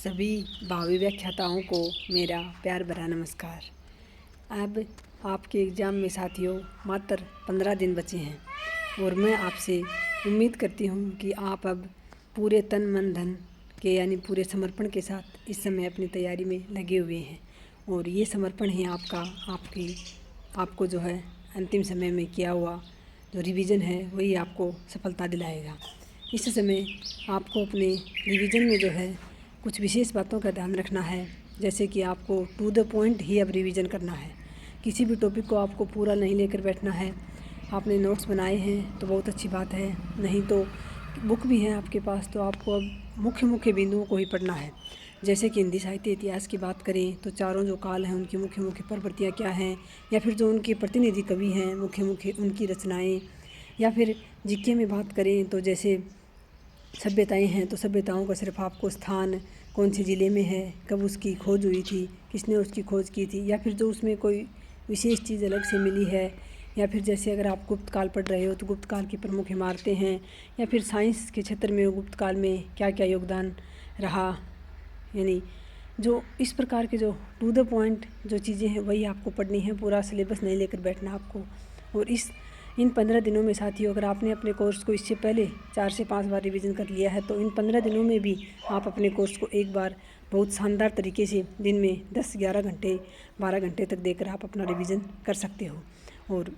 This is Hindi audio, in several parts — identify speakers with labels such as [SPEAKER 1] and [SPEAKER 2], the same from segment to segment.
[SPEAKER 1] सभी भावी व्याख्याताओं को मेरा प्यार भरा नमस्कार। अब आपके एग्ज़ाम में साथियों मात्र 15 दिन बचे हैं और मैं आपसे उम्मीद करती हूँ कि आप अब पूरे तन मन धन के यानी पूरे समर्पण के साथ इस समय अपनी तैयारी में लगे हुए हैं और ये समर्पण ही आपको जो है अंतिम समय में किया हुआ जो रिवीजन है वही आपको सफलता दिलाएगा। इस समय आपको अपने रिवीजन में जो है कुछ विशेष बातों का ध्यान रखना है, जैसे कि आपको टू द पॉइंट ही अब रिवीजन करना है। किसी भी टॉपिक को आपको पूरा नहीं लेकर बैठना है। आपने नोट्स बनाए हैं तो बहुत अच्छी बात है, नहीं तो बुक भी है आपके पास तो आपको अब मुख्य मुख्य बिंदुओं को ही पढ़ना है। जैसे कि हिंदी साहित्य इतिहास की बात करें तो चारों जो काल हैं उनकी मुख्य मुख्य प्रवृत्तियाँ क्या हैं, या फिर जो उनके प्रतिनिधि कवि हैं मुख्य मुख्य उनकी रचनाएँ, या फिर जीके में बात करें तो जैसे सभ्यताएं हैं तो सभ्यताओं का सिर्फ आपको स्थान कौन से ज़िले में है, कब उसकी खोज हुई थी, किसने उसकी खोज की थी, या फिर जो उसमें कोई विशेष चीज़ अलग से मिली है, या फिर जैसे अगर आप गुप्त काल पढ़ रहे हो तो गुप्त काल की प्रमुख इमारतें हैं, या फिर साइंस के क्षेत्र में गुप्त काल में क्या क्या योगदान रहा। यानी जो इस प्रकार के जो टू द पॉइंट जो चीज़ें हैं वही आपको पढ़नी है, पूरा सिलेबस नहीं लेकर बैठना आपको। और इन 15 दिनों में साथियों अगर आपने अपने कोर्स को इससे पहले 4 से 5 बार रिवीजन कर लिया है तो इन 15 दिनों में भी आप अपने कोर्स को एक बार बहुत शानदार तरीके से दिन में 10-11 घंटे 12 घंटे तक देकर आप अपना रिवीजन कर सकते हो। और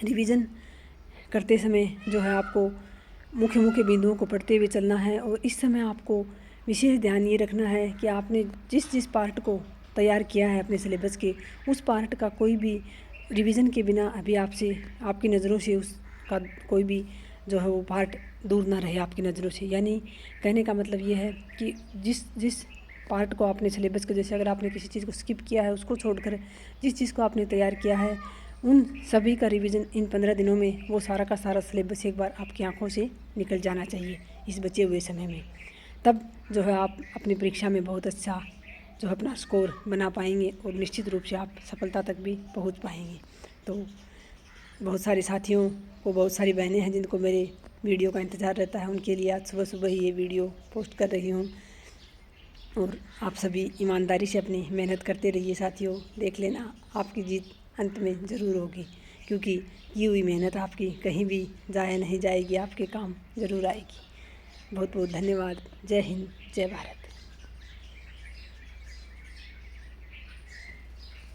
[SPEAKER 1] रिवीजन करते समय जो है आपको मुख्य मुख्य बिंदुओं को पढ़ते हुए चलना है। और इस समय आपको विशेष ध्यान ये रखना है कि आपने जिस पार्ट को तैयार किया है अपने सिलेबस के, उस पार्ट का कोई भी रिवीजन के बिना अभी आपकी नज़रों से उसका कोई भी जो है वो पार्ट दूर ना रहे आपकी नज़रों से। यानी कहने का मतलब ये है कि जिस पार्ट को आपने सिलेबस के, जैसे अगर आपने किसी चीज़ को स्किप किया है उसको छोड़कर जिस चीज़ को आपने तैयार किया है उन सभी का रिवीजन इन 15 दिनों में वो सारा का सारा सिलेबस एक बार आपकी आंखों से निकल जाना चाहिए इस बचे हुए समय में। तब जो है आप अपनी परीक्षा में बहुत अच्छा जो अपना स्कोर बना पाएंगे और निश्चित रूप से आप सफलता तक भी पहुंच पाएंगे। तो बहुत सारे साथियों को, बहुत सारी बहनें हैं जिनको मेरे वीडियो का इंतज़ार रहता है, उनके लिए आज सुबह सुबह ही ये वीडियो पोस्ट कर रही हूँ। और आप सभी ईमानदारी से अपनी मेहनत करते रहिए साथियों, देख लेना आपकी जीत अंत में ज़रूर होगी, क्योंकि की हुई मेहनत आपकी कहीं भी ज़ाया नहीं जाएगी, आपके काम ज़रूर आएगी। बहुत बहुत धन्यवाद। जय हिंद, जय भारत।